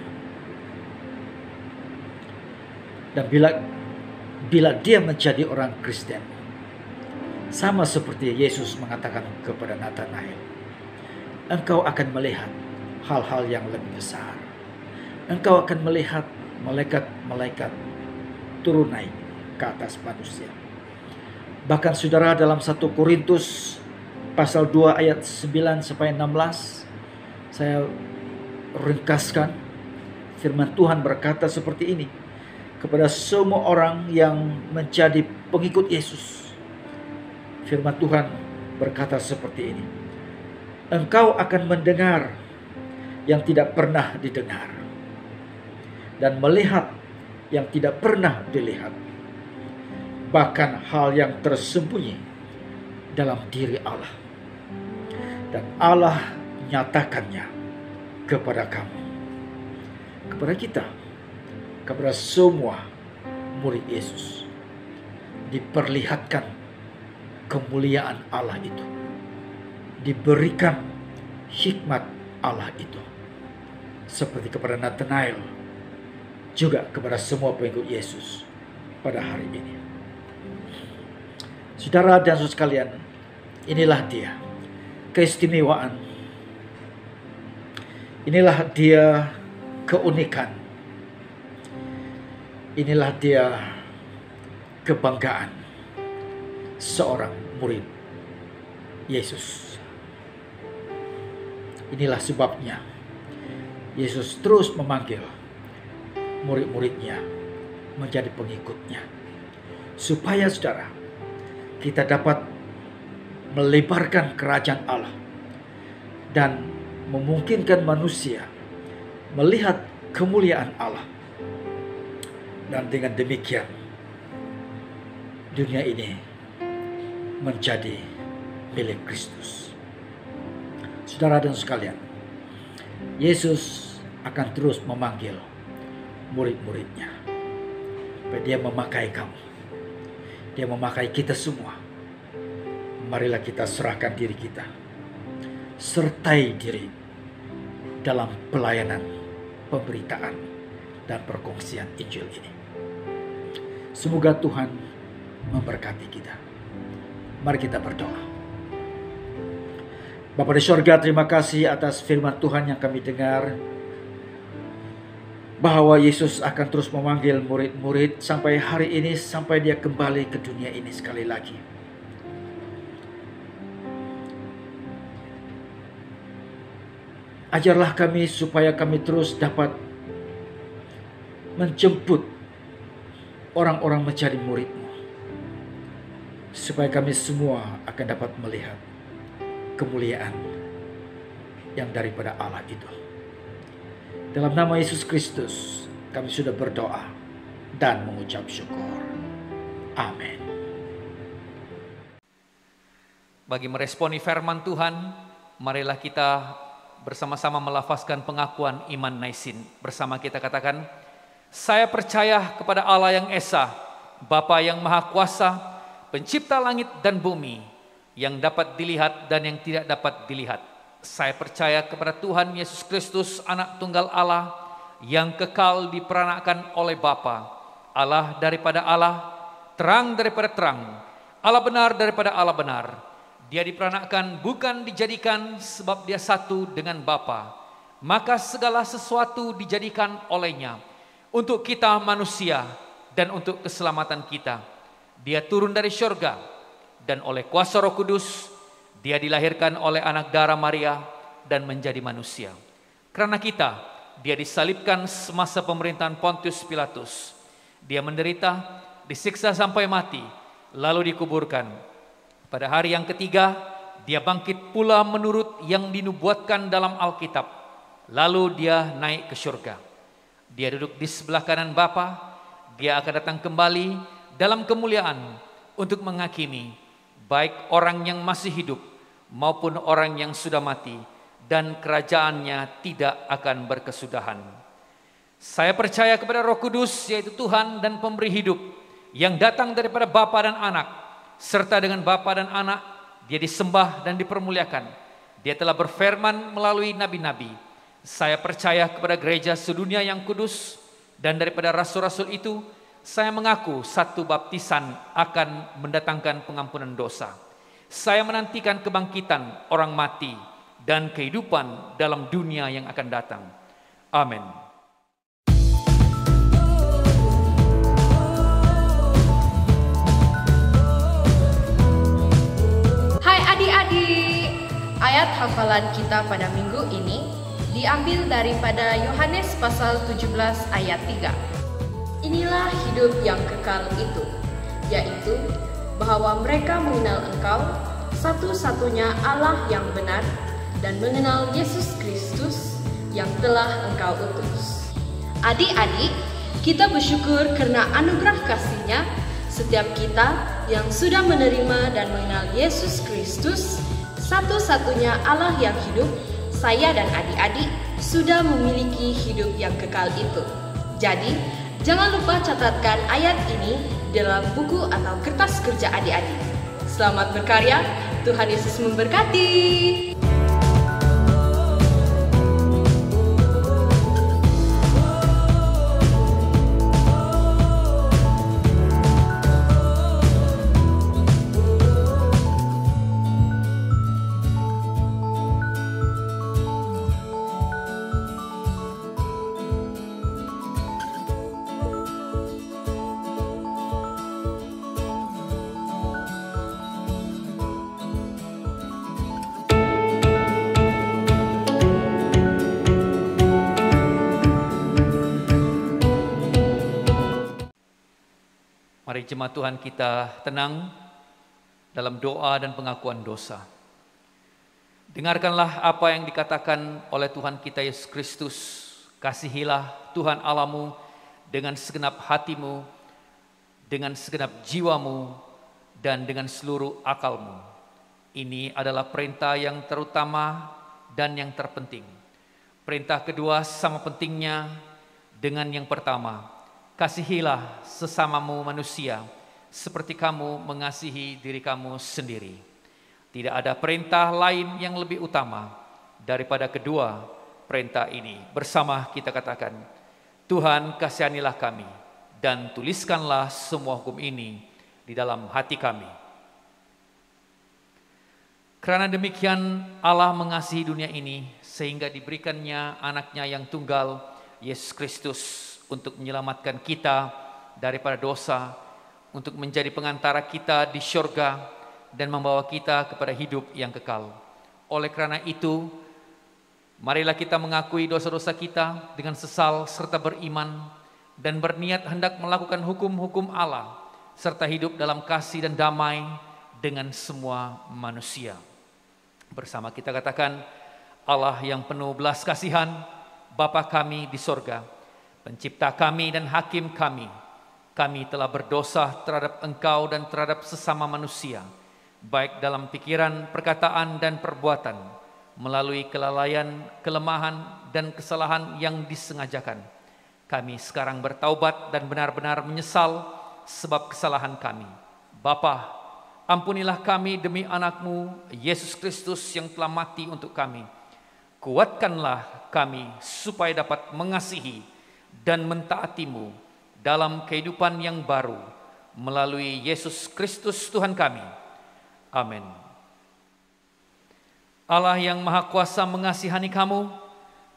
Dan bila dia menjadi orang Kristen, sama seperti Yesus mengatakan kepada Nathanael, engkau akan melihat hal-hal yang lebih besar. engkau akan melihat malaikat-malaikat turun naik ke atas manusia. Bahkan saudara, dalam 1 Korintus pasal 2 ayat 9 sampai 16, saya ringkaskan, firman Tuhan berkata seperti ini kepada semua orang yang menjadi pengikut Yesus. Firman Tuhan berkata seperti ini, engkau akan mendengar yang tidak pernah didengar, dan melihat yang tidak pernah dilihat, bahkan hal yang tersembunyi dalam diri Allah, dan Allah nyatakannya kepada kamu, kepada kita, kepada semua murid Yesus. Diperlihatkan kemuliaan Allah itu, diberikan hikmat Allah itu, seperti kepada Nathanael, juga kepada semua pengikut Yesus pada hari ini. Saudara dan saudara sekalian, inilah dia keistimewaan, inilah dia keunikan, inilah dia kebanggaan seorang murid Yesus. Inilah sebabnya Yesus terus memanggil murid-muridnya menjadi pengikutnya, supaya saudara, kita dapat melebarkan kerajaan Allah dan memungkinkan manusia melihat kemuliaan Allah. Dan dengan demikian dunia ini menjadi milik Kristus. Saudara dan sekalian, Yesus akan terus memanggil murid-muridnya. Dia memakai kamu, dia memakai kita semua. Marilah kita serahkan diri kita, sertai diri dalam pelayanan, pemberitaan, dan perkongsian Injil ini. Semoga Tuhan memberkati kita. Mari kita berdoa. Bapa di surga, terima kasih atas firman Tuhan yang kami dengar, bahwa Yesus akan terus memanggil murid-murid sampai hari ini, sampai dia kembali ke dunia ini sekali lagi. Ajarlah kami supaya kami terus dapat menjemput orang-orang menjadi murid-Mu, supaya kami semua akan dapat melihat kemuliaan yang daripada Allah itu. Dalam nama Yesus Kristus kami sudah berdoa dan mengucap syukur. Amin. Bagi meresponi firman Tuhan, marilah kita bersama-sama melafazkan pengakuan iman Naisin. Bersama kita katakan, saya percaya kepada Allah yang Esa, Bapa yang Maha Kuasa, Pencipta langit dan bumi, yang dapat dilihat dan yang tidak dapat dilihat. Saya percaya kepada Tuhan Yesus Kristus, Anak Tunggal Allah, yang kekal diperanakkan oleh Bapa, Allah daripada Allah, terang daripada terang, Allah benar daripada Allah benar. Dia diperanakkan bukan dijadikan, sebab dia satu dengan Bapa. Maka segala sesuatu dijadikan olehnya, untuk kita manusia dan untuk keselamatan kita. Dia turun dari syurga, dan oleh kuasa Roh Kudus dia dilahirkan oleh anak darah Maria dan menjadi manusia. Karena kita, dia disalibkan semasa pemerintahan Pontius Pilatus. Dia menderita, disiksa sampai mati, lalu dikuburkan. Pada hari yang ketiga, dia bangkit pula menurut yang dinubuatkan dalam Alkitab. Lalu dia naik ke syurga. Dia duduk di sebelah kanan Bapa. Dia akan datang kembali dalam kemuliaan untuk menghakimi baik orang yang masih hidup maupun orang yang sudah mati, dan kerajaannya tidak akan berkesudahan. Saya percaya kepada Roh Kudus, yaitu Tuhan dan pemberi hidup, yang datang daripada Bapa dan Anak, serta dengan Bapa dan Anak dia disembah dan dipermuliakan. Dia telah berfirman melalui nabi-nabi. Saya percaya kepada gereja sedunia yang kudus, dan daripada rasul-rasul itu saya mengaku satu baptisan akan mendatangkan pengampunan dosa. Saya menantikan kebangkitan orang mati dan kehidupan dalam dunia yang akan datang. Amin. hafalan kita pada minggu ini diambil daripada Yohanes pasal 17 ayat 3. Inilah hidup yang kekal itu, yaitu bahwa mereka mengenal Engkau, satu-satunya Allah yang benar, dan mengenal Yesus Kristus yang telah Engkau utus. Adik-adik, kita bersyukur karena anugerah kasih-Nya. Setiap kita yang sudah menerima dan mengenal Yesus Kristus, satu-satunya Allah yang hidup, saya dan adik-adik sudah memiliki hidup yang kekal itu. Jadi, jangan lupa catatkan ayat ini dalam buku atau kertas kerja adik-adik. Selamat berkarya, Tuhan Yesus memberkati. Mari jemaat Tuhan kita tenang dalam doa dan pengakuan dosa. Dengarkanlah apa yang dikatakan oleh Tuhan kita Yesus Kristus. Kasihilah Tuhan Allahmu dengan segenap hatimu, dengan segenap jiwamu, dan dengan seluruh akalmu. Ini adalah perintah yang terutama dan yang terpenting. Perintah kedua sama pentingnya dengan yang pertama. Kasihilah sesamamu manusia seperti kamu mengasihi diri kamu sendiri. Tidak ada perintah lain yang lebih utama daripada kedua perintah ini. Bersama kita katakan, Tuhan kasihanilah kami dan tuliskanlah semua hukum ini di dalam hati kami. Karena demikian Allah mengasihi dunia ini sehingga diberikannya anaknya yang tunggal, Yesus Kristus, untuk menyelamatkan kita daripada dosa, untuk menjadi pengantara kita di syurga dan membawa kita kepada hidup yang kekal. Oleh karena itu, marilah kita mengakui dosa-dosa kita dengan sesal serta beriman dan berniat hendak melakukan hukum-hukum Allah serta hidup dalam kasih dan damai dengan semua manusia. Bersama kita katakan, Allah yang penuh belas kasihan, Bapa kami di sorga, Pencipta kami dan Hakim kami, kami telah berdosa terhadap Engkau dan terhadap sesama manusia, baik dalam pikiran, perkataan, dan perbuatan, melalui kelalaian, kelemahan, dan kesalahan yang disengajakan. Kami sekarang bertaubat dan benar-benar menyesal sebab kesalahan kami. Bapa, ampunilah kami demi anak-Mu, Yesus Kristus yang telah mati untuk kami. Kuatkanlah kami supaya dapat mengasihi dan mentaati-Mu dalam kehidupan yang baru melalui Yesus Kristus Tuhan kami. Amin. Allah yang Maha Kuasa mengasihani kamu,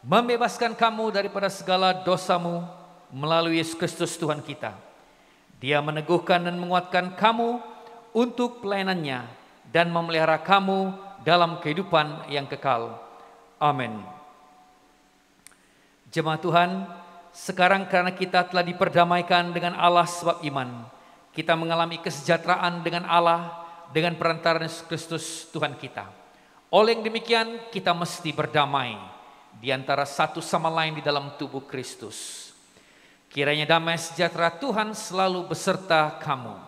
membebaskan kamu daripada segala dosamu melalui Yesus Kristus Tuhan kita. Dia meneguhkan dan menguatkan kamu untuk pelayanannya dan memelihara kamu dalam kehidupan yang kekal. Amin. Jemaat Tuhan, sekarang karena kita telah diperdamaikan dengan Allah sebab iman, kita mengalami kesejahteraan dengan Allah dengan perantaraan Yesus Kristus Tuhan kita. Oleh yang demikian, kita mesti berdamai di antara satu sama lain di dalam tubuh Kristus. Kiranya damai sejahtera Tuhan selalu beserta kamu.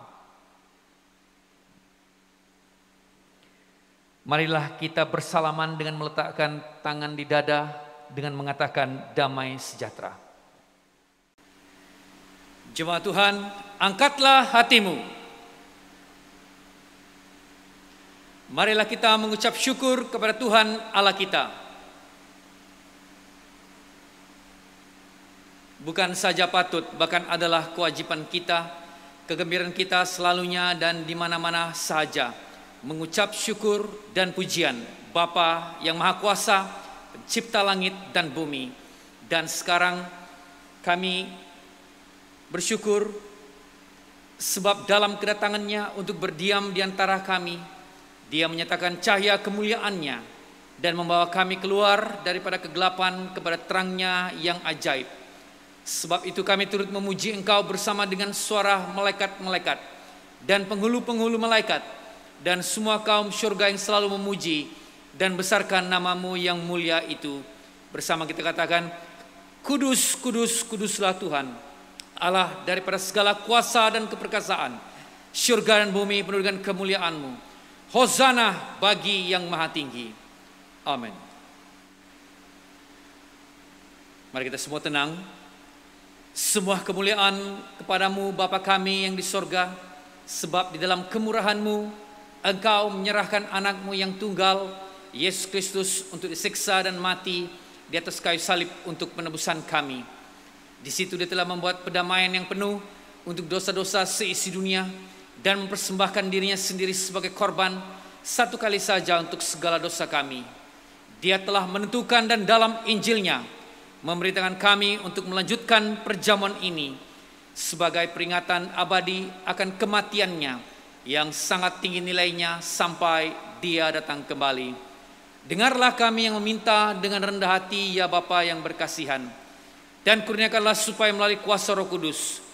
Marilah kita bersalaman dengan meletakkan tangan di dada dengan mengatakan damai sejahtera. Jemaat Tuhan, angkatlah hatimu. Marilah kita mengucap syukur kepada Tuhan Allah kita. Bukan saja patut, bahkan adalah kewajiban kita, kegembiraan kita selalunya dan di mana-mana saja mengucap syukur dan pujian Bapa yang Maha Kuasa, Pencipta langit dan bumi. Dan sekarang kami bersyukur sebab dalam kedatangannya untuk berdiam di antara kami, Dia menyatakan cahaya kemuliaannya dan membawa kami keluar daripada kegelapan kepada terang-Nya yang ajaib. Sebab itu kami turut memuji Engkau bersama dengan suara malaikat-malaikat dan penghulu-penghulu malaikat dan semua kaum syurga yang selalu memuji dan besarkan nama-Mu yang mulia itu. Bersama kita katakan, Kudus, kudus, kuduslah Tuhan, Allah daripada segala kuasa dan keperkasaan. Syurga dan bumi penuh dengan kemuliaan-Mu. Hosana bagi yang maha tinggi. Amin. Mari kita semua tenang. Semua kemuliaan kepadamu Bapa kami yang di sorga, sebab di dalam kemurahan-Mu Engkau menyerahkan anak-Mu yang tunggal, Yesus Kristus, untuk disiksa dan mati di atas kayu salib untuk penebusan kami. Di situ Dia telah membuat pendamaian yang penuh untuk dosa-dosa seisi dunia dan mempersembahkan dirinya sendiri sebagai korban satu kali saja untuk segala dosa kami. Dia telah menentukan dan dalam Injil-Nya memerintahkan kami untuk melanjutkan perjamuan ini sebagai peringatan abadi akan kematian-Nya yang sangat tinggi nilainya sampai Dia datang kembali. Dengarlah kami yang meminta dengan rendah hati, ya Bapa yang berkasihan, dan kurniakanlah supaya melalui kuasa Roh Kudus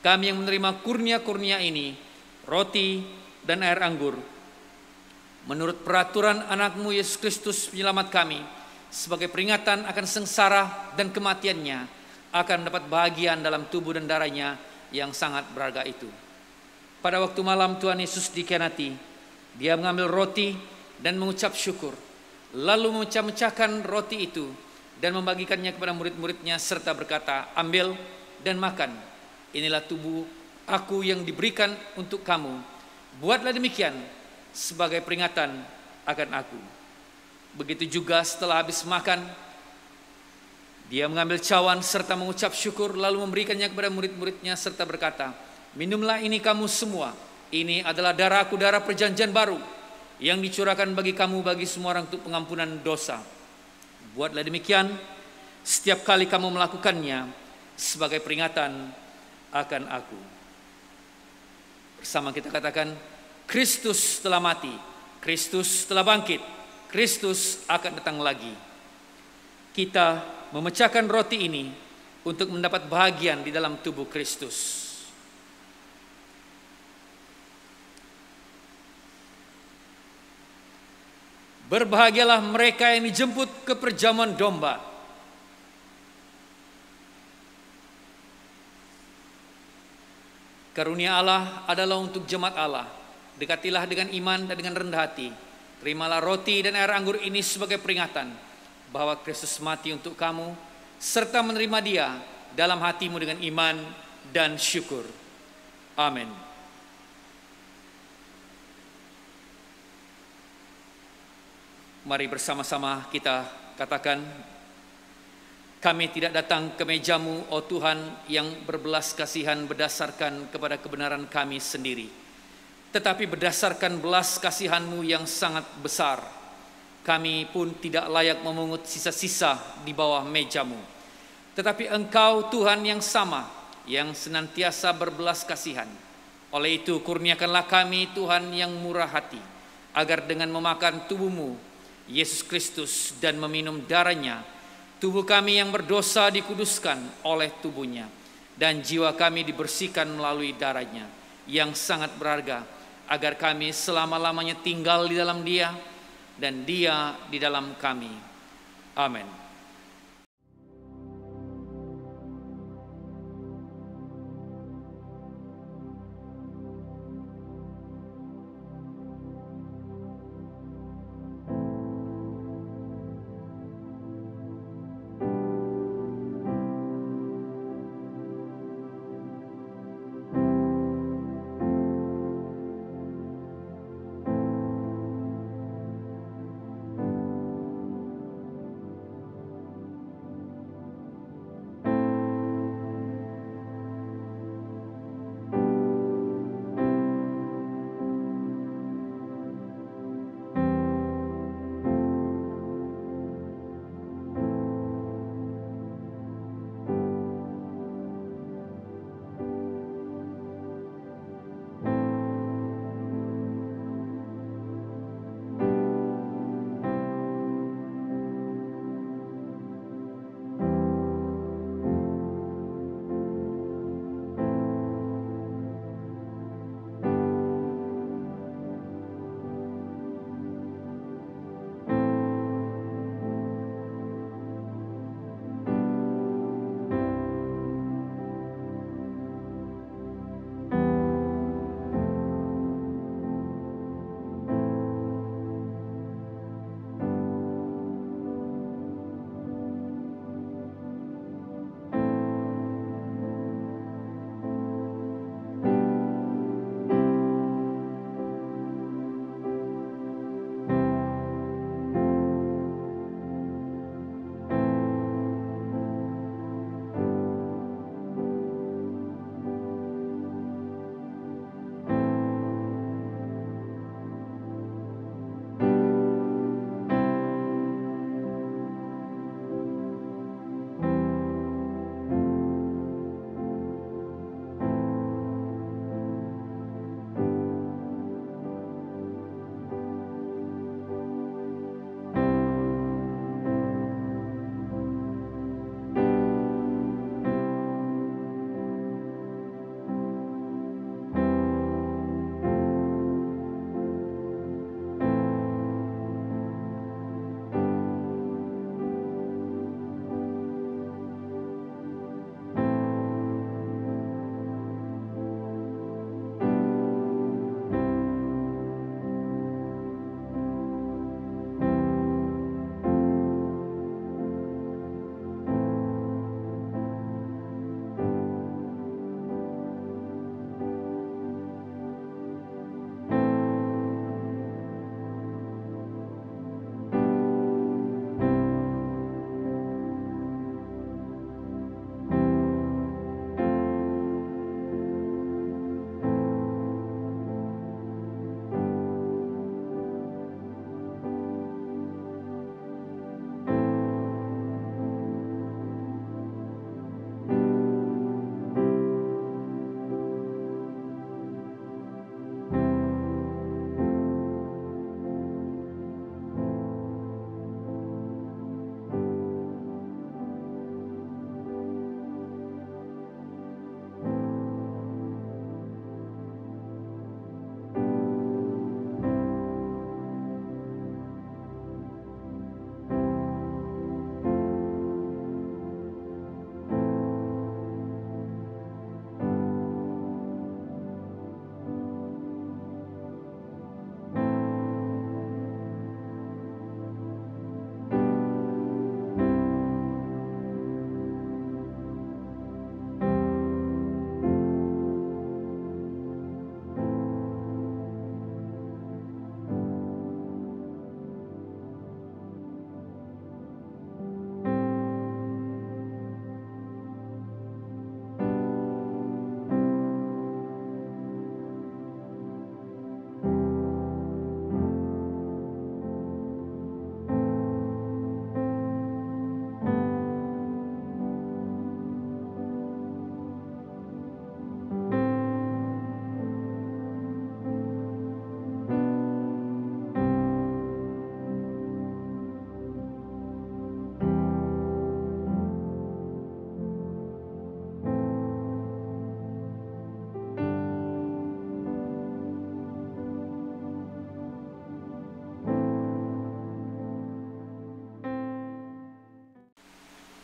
kami yang menerima kurnia-kurnia ini, roti dan air anggur, menurut peraturan anak-Mu Yesus Kristus penyelamat kami, sebagai peringatan akan sengsara dan kematian-Nya, akan mendapat bahagian dalam tubuh dan darah-Nya yang sangat berharga itu. Pada waktu malam Tuhan Yesus dikhianati, Dia mengambil roti dan mengucap syukur, lalu memecah-mecahkan roti itu dan membagikannya kepada murid-murid-Nya serta berkata, ambil dan makan, inilah tubuh Aku yang diberikan untuk kamu. Buatlah demikian sebagai peringatan akan Aku. Begitu juga setelah habis makan, Dia mengambil cawan serta mengucap syukur, lalu memberikannya kepada murid-murid-Nya serta berkata, minumlah ini kamu semua, ini adalah darah-Ku, darah perjanjian baru yang dicurahkan bagi kamu, bagi semua orang untuk pengampunan dosa. Buatlah demikian setiap kali kamu melakukannya sebagai peringatan akan Aku. Bersama kita katakan, Kristus telah mati, Kristus telah bangkit, Kristus akan datang lagi. Kita memecahkan roti ini untuk mendapat bahagian di dalam tubuh Kristus. Berbahagialah mereka yang dijemput ke perjamuan domba. Karunia Allah adalah untuk jemaat Allah. Dekatilah dengan iman dan dengan rendah hati. Terimalah roti dan air anggur ini sebagai peringatan bahwa Kristus mati untuk kamu, serta menerima Dia dalam hatimu dengan iman dan syukur. Amin. Mari bersama-sama kita katakan, kami tidak datang ke meja-Mu, oh Tuhan, yang berbelas kasihan berdasarkan kepada kebenaran kami sendiri, tetapi berdasarkan belas kasihan-Mu yang sangat besar. Kami pun tidak layak memungut sisa-sisa di bawah meja-Mu. Tetapi Engkau Tuhan yang sama, yang senantiasa berbelas kasihan. Oleh itu kurniakanlah kami Tuhan yang murah hati, agar dengan memakan tubuh-Mu Yesus Kristus dan meminum darah-Nya, tubuh kami yang berdosa dikuduskan oleh tubuh-Nya, dan jiwa kami dibersihkan melalui darah-Nya yang sangat berharga, agar kami selama-lamanya tinggal di dalam Dia dan Dia di dalam kami. Amin.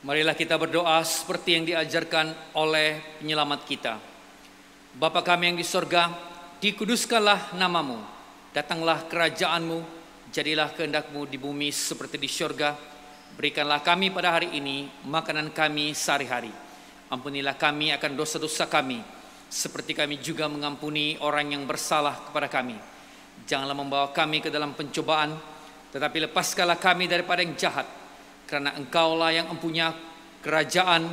Marilah kita berdoa seperti yang diajarkan oleh penyelamat kita. Bapa kami yang di sorga, dikuduskanlah namamu, datanglah kerajaanmu, jadilah kehendak-Mu di bumi seperti di sorga. Berikanlah kami pada hari ini makanan kami sehari-hari. Ampunilah kami akan dosa-dosa kami, seperti kami juga mengampuni orang yang bersalah kepada kami. Janganlah membawa kami ke dalam pencobaan, tetapi lepaskanlah kami daripada yang jahat. Karena Engkaulah yang mempunyai kerajaan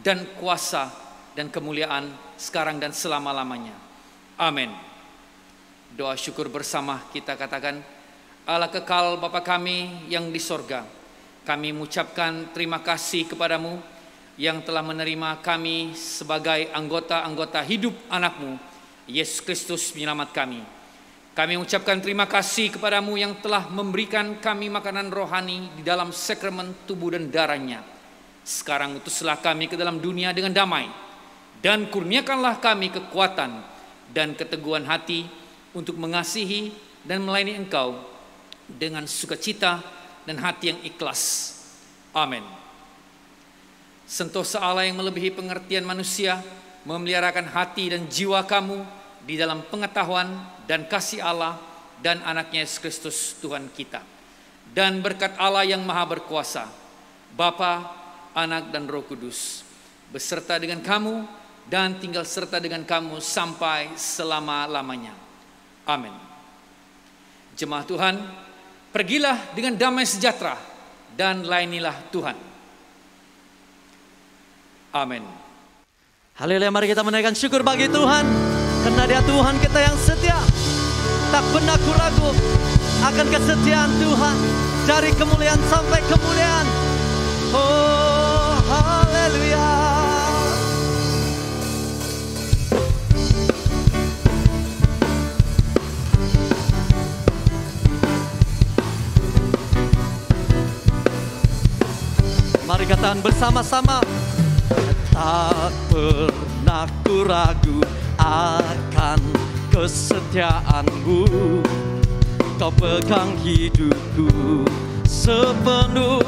dan kuasa dan kemuliaan sekarang dan selama-lamanya. Amin. Doa syukur bersama kita katakan, Allah kekal Bapa kami yang di sorga, kami mengucapkan terima kasih kepadamu yang telah menerima kami sebagai anggota-anggota hidup anak-Mu, Yesus Kristus penyelamat kami. Kami mengucapkan terima kasih kepadamu yang telah memberikan kami makanan rohani di dalam sakramen tubuh dan darahnya. Sekarang utuslah kami ke dalam dunia dengan damai, dan kurniakanlah kami kekuatan dan keteguhan hati untuk mengasihi dan melayani Engkau dengan sukacita dan hati yang ikhlas. Amin. Sentosa Allah yang melebihi pengertian manusia, memeliharakan hati dan jiwa kamu di dalam pengetahuan dan kasih Allah dan anaknya Yesus Kristus Tuhan kita. Dan berkat Allah yang maha berkuasa, Bapa, Anak dan Roh Kudus, beserta dengan kamu dan tinggal serta dengan kamu sampai selama-lamanya. Amin. Jemaat Tuhan, pergilah dengan damai sejahtera dan layanilah Tuhan. Amin. Haleluya, mari kita menaikkan syukur bagi Tuhan, karena Dia Tuhan kita yang setia. Tak pernah ragu akan kesetiaan Tuhan dari kemuliaan sampai kemuliaan. Oh, haleluya. Mari katakan bersama-sama. Tak pernah ku ragu akan kesetiaan-Mu. Kau pegang hidupku sepenuh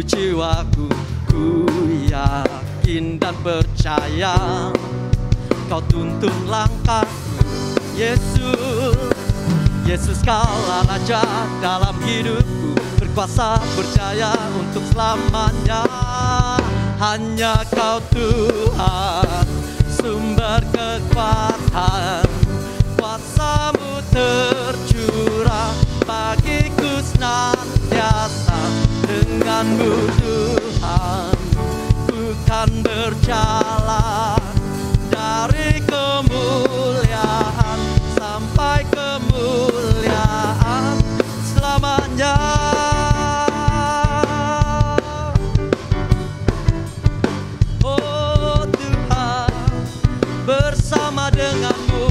jiwaku. Ku yakin dan percaya Kau tuntun langkahku, Yesus. Yesus, Kaulah Raja dalam hidupku, berkuasa berjaya untuk selamanya. Hanya Kau Tuhan, sumber kekuatan, kuasa-Mu tercurah bagiku senantiasa. Dengan-Mu Tuhan, ku kan berjalan dari kemuliaan sampai kemuliaan selamanya. Oh Tuhan, bersama dengan-Mu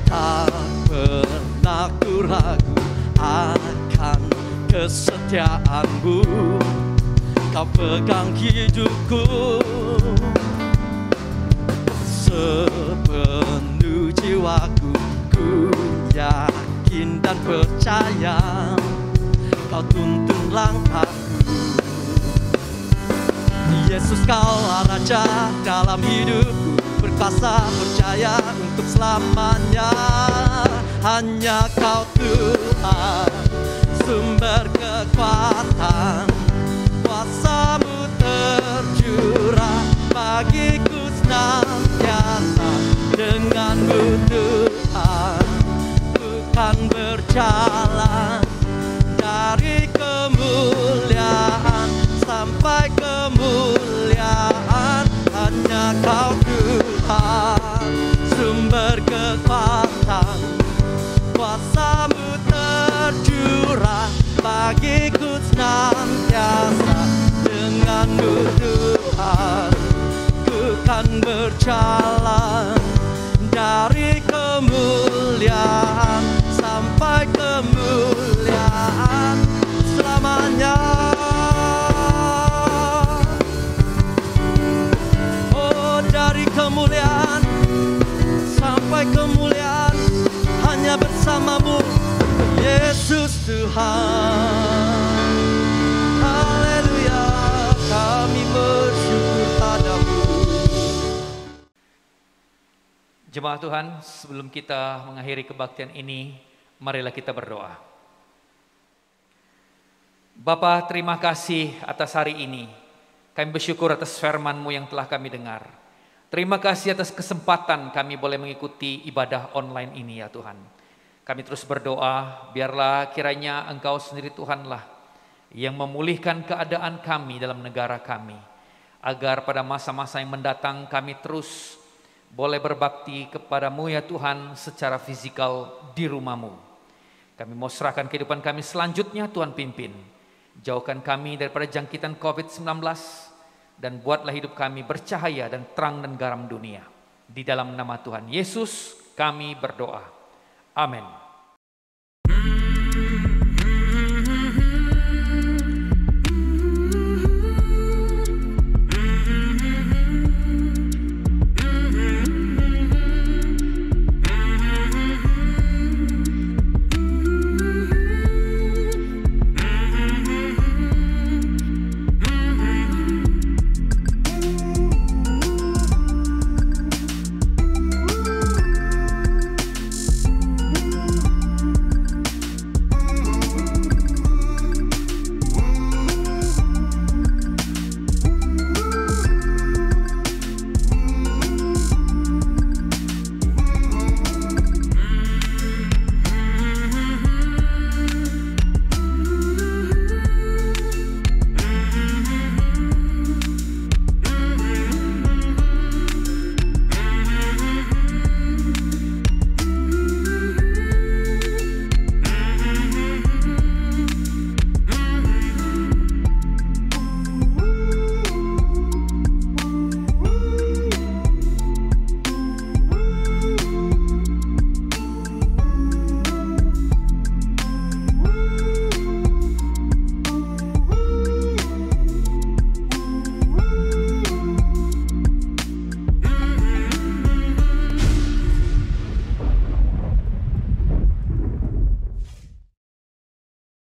tak pernah ku ragu akan kesetiaan-Mu. Kau pegang hidupku sepenuh jiwaku. Ku yakin dan percaya Kau tuntun langkahku. Yesus, Kaulah Raja dalam hidupku, berkuasa berjaya untuk selamanya. Hanya Kau Tuhan, sumber kekuatan, kuasa-Mu tercurah bagiku senantiasa. Dengan-Mu Tuhan, ku kan berjalan dari kemuliaan sampai kemuliaan. Hanya Kau Tuhan, sumber kekuatan, kuasa-Mu tercurah bagiku senantiasa. Dengan-Mu Tuhan, ku kan berjalan dari kemuliaan sampai kemuliaan selamanya. Oh, dari kemuliaan sampai kemuliaan hanya bersama-Mu, Yesus Tuhan. Jemaat Tuhan, sebelum kita mengakhiri kebaktian ini, marilah kita berdoa. Bapa, terima kasih atas hari ini. Kami bersyukur atas firman-Mu yang telah kami dengar. Terima kasih atas kesempatan kami boleh mengikuti ibadah online ini ya Tuhan. Kami terus berdoa, biarlah kiranya Engkau sendiri Tuhanlah yang memulihkan keadaan kami dalam negara kami. Agar pada masa-masa yang mendatang kami terus boleh berbakti kepadamu ya Tuhan secara fisikal di rumah-Mu. Kami mau serahkan kehidupan kami selanjutnya, Tuhan pimpin. Jauhkan kami daripada jangkitan COVID-19 dan buatlah hidup kami bercahaya dan terang dan garam dunia. Di dalam nama Tuhan Yesus kami berdoa. Amin.